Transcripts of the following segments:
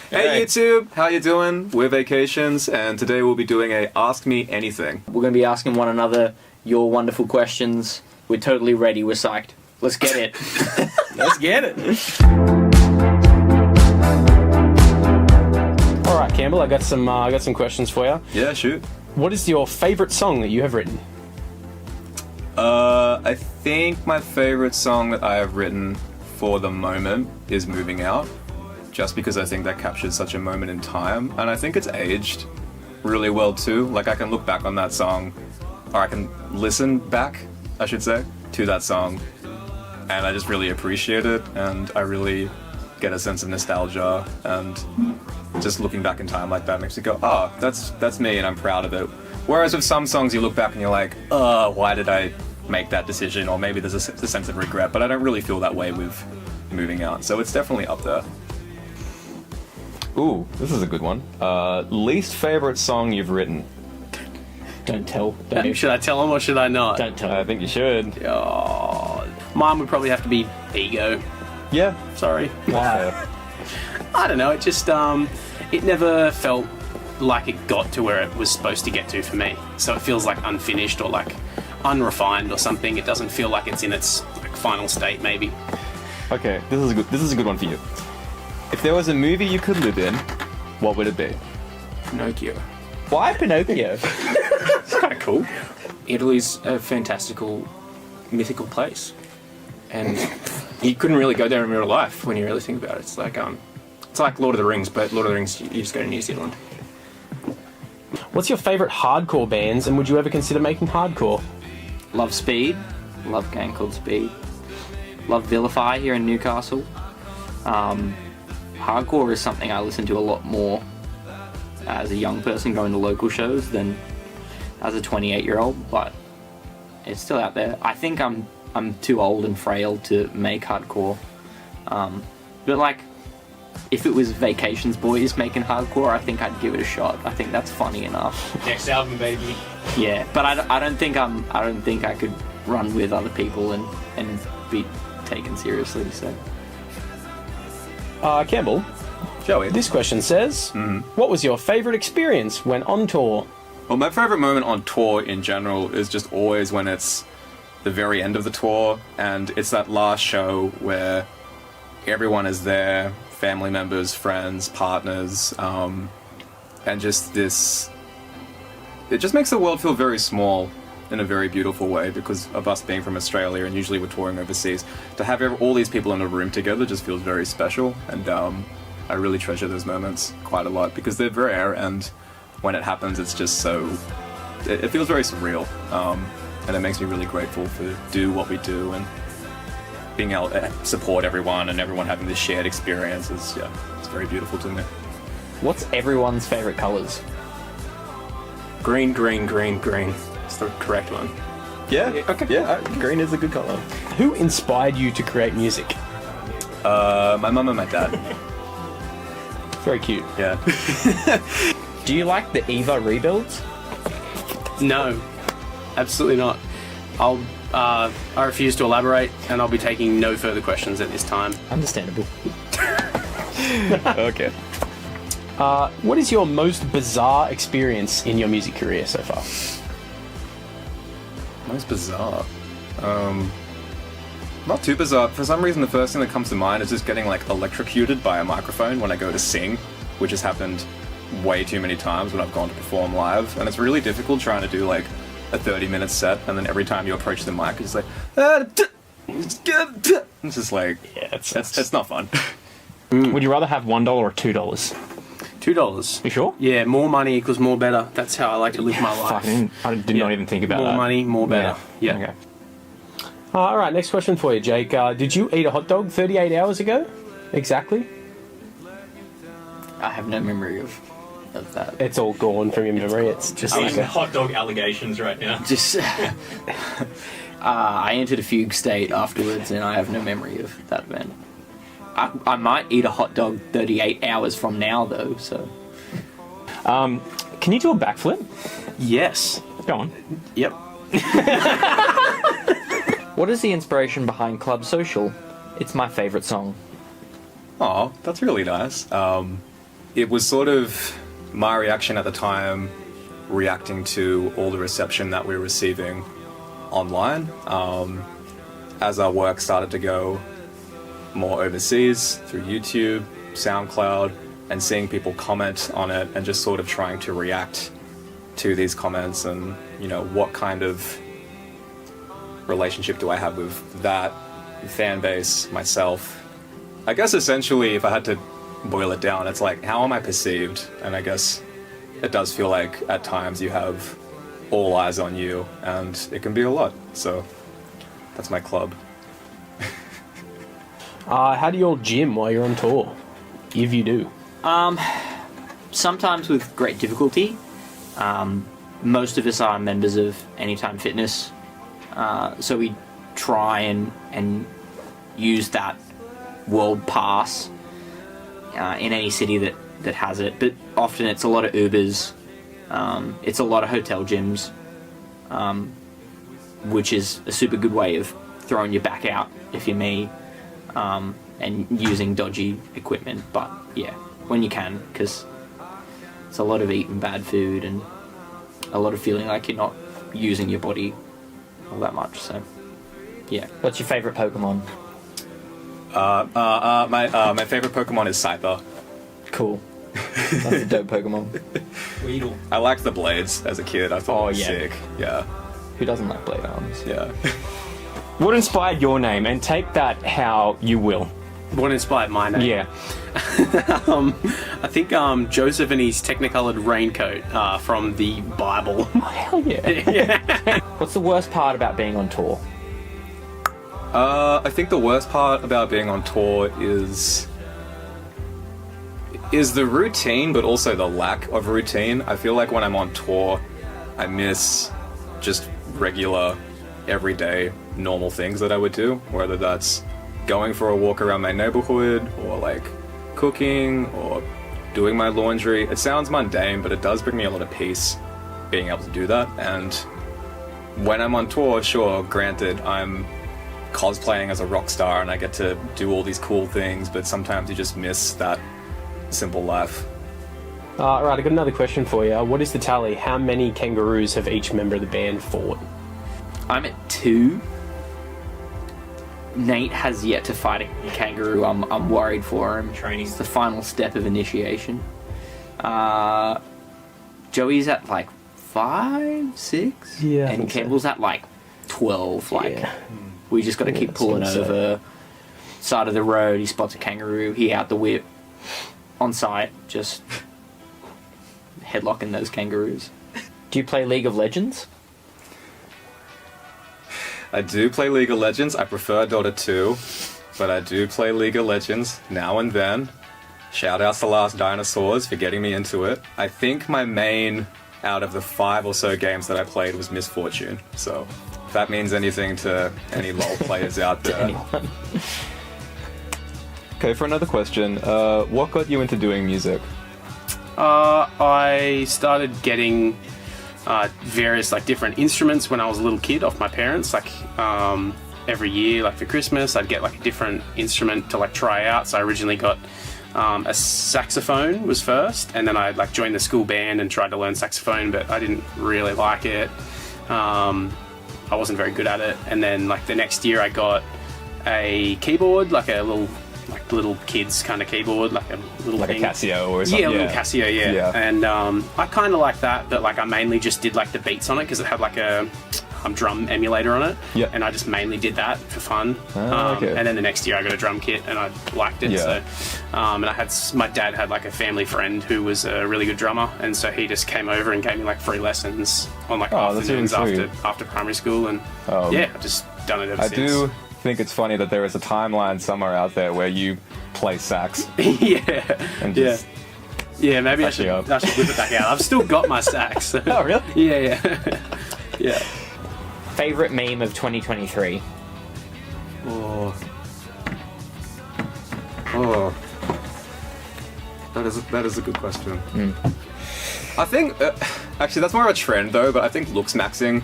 Hey YouTube, how you doing? We're Vacations, and today we'll be doing a Ask Me Anything. We're going to be asking one another your wonderful questions. We're totally ready. We're psyched. Let's get it. Let's get it. All right, Campbell, I got some questions for you. Yeah, shoot. What is your favourite song that you have written? I think my favorite song that I have written for the moment is Moving Out, just because I think that captures such a moment in time, and I think it's aged really well too. Like, I can look back on that song, or I can listen back, I should say, to that song, and I just really appreciate it, and I really get a sense of nostalgia, and just looking back in time like that makes me go, oh, that's me, and I'm proud of it. Whereas with some songs you look back and you're like, why did I make that decision? Or maybe there's a sense of regret, but I don't really feel that way with Moving Out, so it's definitely up there. Ooh, this is a good one. Least favorite song you've written? Don't tell. Don't, Should I tell him or should I not? don't tell. I think you should. Oh, mine would probably have to be Ego. Yeah. Sorry. Wow. I don't know. It just it never felt like it got to where it was supposed to get to for me. So it feels like unfinished or like unrefined or something. It doesn't feel like it's in its like final state. Maybe. Okay, this is a good one for you. If there was a movie you could live in, what would it be? Pinocchio. Why Pinocchio? It's kind of cool. Italy's a fantastical, mythical place, and you couldn't really go there in real life when you really think about it. It's like Lord of the Rings, but Lord of the Rings you just go to New Zealand. What's your favourite hardcore bands, and would you ever consider making hardcore? Love Speed. Love Gang Called Speed. Love Vilify here in Newcastle. Hardcore is something I listen to a lot more as a young person going to local shows than as a 28-year-old, but it's still out there. I think I'm too old and frail to make hardcore, but like, if it was Vacations Boys making hardcore, I think I'd give it a shot. I think that's funny enough. Next album, baby. Yeah, but I don't think I could run with other people and be taken seriously. So. Campbell, Joey. this question says, what was your favourite experience when on tour? Well, my favorite moment on tour in general is just always when it's the very end of the tour and it's that last show where everyone is there, family members, friends, partners, and just this... It just makes the world feel very small in a very beautiful way because of us being from Australia and usually we're touring overseas. To have all these people in a room together just feels very special, and I really treasure those moments quite a lot because they're rare, and when it happens it's just so... It feels very surreal, and it makes me really grateful to do what we do and being able to support everyone and everyone having this shared experience is, yeah, it's very beautiful to me. What's everyone's favourite colours? Green, green, green, green. It's the correct one. Yeah. Okay. Yeah. Green is a good color. Who inspired you to create music? My mum and my dad. Very cute. Yeah. Do you like the Eva rebuilds? No, absolutely not. I refuse to elaborate, and I'll be taking no further questions at this time. Understandable. Okay. What is your most bizarre experience in your music career so far? Most bizarre. Not too bizarre. For some reason, the first thing that comes to mind is just getting like electrocuted by a microphone when I go to sing, which has happened way too many times when I've gone to perform live, and it's really difficult trying to do like a 30-minute set, and then every time you approach the mic, it's just like, it's just like, Yeah, it's not fun. Would you rather have $1 or $2? $2. You sure? Yeah, more money equals more better. That's how I like to live my life. I did not even think about More that. money, more better. Yeah. Okay. All right, next question for you, Jake. Did you eat a hot dog 38 hours ago? Exactly. I have no memory of that. It's all gone from your memory. It's just I'm like using hot dog allegations right now. Just I entered a fugue state afterwards, and I have no memory of that event. I might eat a hot dog 38 hours from now, though. So, Can you do a backflip? yes. Go on. Yep. What is the inspiration behind Club Social? It's my favourite song. Oh, that's really nice. it was sort of my reaction at the time, reacting to all the reception that we were receiving online. As our work started to go more overseas through YouTube, SoundCloud, and seeing people comment on it and just sort of trying to react to these comments and, you know, what kind of relationship do I have with that fan base, myself. I guess essentially, if I had to boil it down, it's like, how am I perceived? And I guess it does feel like at times you have all eyes on you, and it can be a lot. So that's my club. How do you all gym while you're on tour? If you do. Sometimes with great difficulty. Most of us are members of Anytime Fitness, so we try and use that world pass in any city that has it. But often it's a lot of Ubers, it's a lot of hotel gyms, which is a super good way of throwing your back out if you're me, and using dodgy equipment. But yeah, when you can, because it's a lot of eating bad food and a lot of feeling like you're not using your body all that much. So yeah. What's your favourite Pokemon? My favorite Pokemon is Scyther. Cool. That's a dope Pokemon. Weedle. I liked the blades as a kid. I thought it was sick. Yeah. Who doesn't like blade arms? Yeah. What inspired your name? And take that how you will. What inspired my name? Yeah. I think Joseph and his Technicolored raincoat from the Bible. Oh, hell yeah. Yeah. What's the worst part about being on tour? I think the worst part about being on tour is the routine, but also the lack of routine. I feel like when I'm on tour, I miss just regular, everyday, normal things that I would do, whether that's going for a walk around my neighborhood, or like cooking, or doing my laundry. It sounds mundane, but it does bring me a lot of peace being able to do that. And when I'm on tour, sure, granted, I'm cosplaying as a rock star and I get to do all these cool things, but sometimes you just miss that simple life. Right, I got another question for you. What is the tally? How many kangaroos have each member of the band fought? I'm at 2. Nate has yet to fight a kangaroo. I'm worried for him. Training. It's the final step of initiation. Joey's at like 5, 6, Yeah, I and think so. Campbell's at like 12. Like Yeah. we just got to Yeah, keep that's pulling what I'm over. Side of the road, he spots a kangaroo. He out the whip, on site, just headlocking those kangaroos. Do you play League of Legends? I do play League of Legends. I prefer Dota 2, but I do play League of Legends now and then. Shout outs to Last Dinosaurs for getting me into it. I think my main out of the 5 or so games that I played was Misfortune. So if that means anything to any LoL players out there. Anyone? Okay, for another question, what got you into doing music? I started getting various like different instruments when I was a little kid off my parents. Like every year, like for Christmas, I'd get like a different instrument to like try out. So I originally got a saxophone was first, and then I like joined the school band and tried to learn saxophone, but I didn't really like it. I wasn't very good at it. And then like the next year, I got a keyboard, like a little kids kind of keyboard, like a little Like thing. a Casio or something? Yeah, a little Casio, yeah. Yeah. And I kind of like that, but like I mainly just did like the beats on it because it had like a drum emulator on it. Yeah. And I just mainly did that for fun. Okay. And then the next year I got a drum kit and I liked it. Yeah. So, and I had my dad had like a family friend who was a really good drummer, and so he just came over and gave me like free lessons on like Oh, that's afternoons really sweet. after primary school, and yeah, I've just done it ever I since. do think it's funny that there is a timeline somewhere out there where you play sax Yeah. and just... Yeah, maybe I Actually, should whip it back out. I've still got my sax. Oh, really? Yeah. Yeah. Favorite meme of 2023? Oh. That is a good question. I think actually that's more of a trend though, but I think looks maxing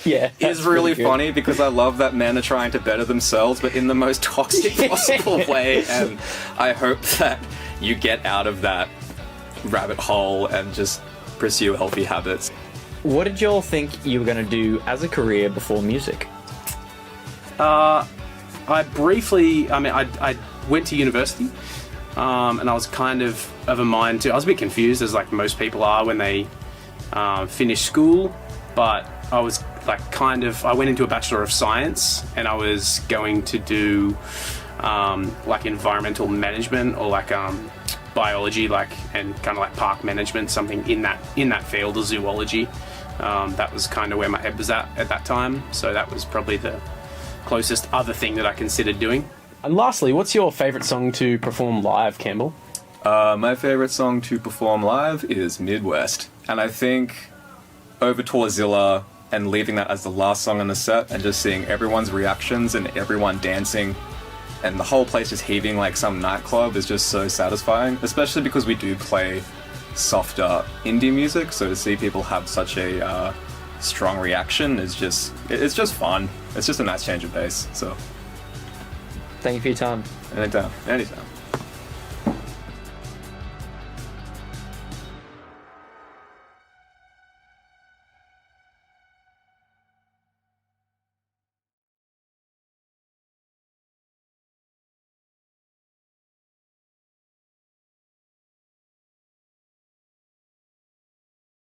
Yeah. is really funny because I love that men are trying to better themselves, but in the most toxic possible way. And I hope that you get out of that rabbit hole and just pursue healthy habits. What did you all think you were going to do as a career before music? I went to university, and I was kind of a mind to. I was a bit confused, as like most people are when they finish school, but I was I went into a Bachelor of Science, and I was going to do like environmental management or like biology, and kind of like park management, something in that field of zoology. That was kind of where my head was at that time. So that was probably the closest other thing that I considered doing. And lastly, what's your favourite song to perform live, Campbell? My favorite song to perform live is Midwest, and I think over Tourzilla and leaving that as the last song on the set and just seeing everyone's reactions and everyone dancing and the whole place just heaving like some nightclub is just so satisfying, especially because we do play softer indie music, so to see people have such a strong reaction is just fun. It's just a nice change of pace. So Thank you for your time. anytime.